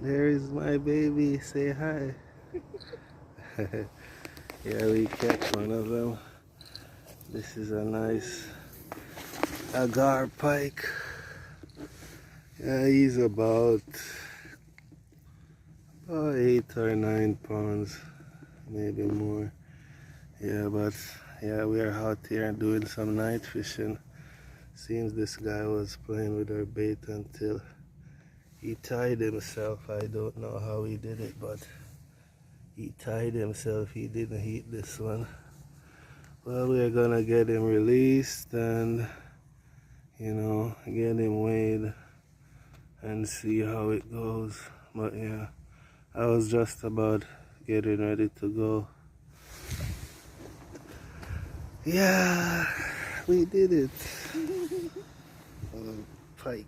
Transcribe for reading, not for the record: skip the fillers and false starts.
There is my baby. Say hi. Yeah, we catch one of them. This is a nice agar pike. Yeah, he's about 8 or 9 pounds, maybe more. Yeah, but yeah, we are out here doing some night fishing. Seems this guy was playing with our bait until he tied himself. I don't know how he did it, but he tied himself. He didn't hit this one. Well, we're gonna get him released and, you know, get him weighed and see how it goes. But yeah, I was just about getting ready to go. Yeah, we did it. Pike.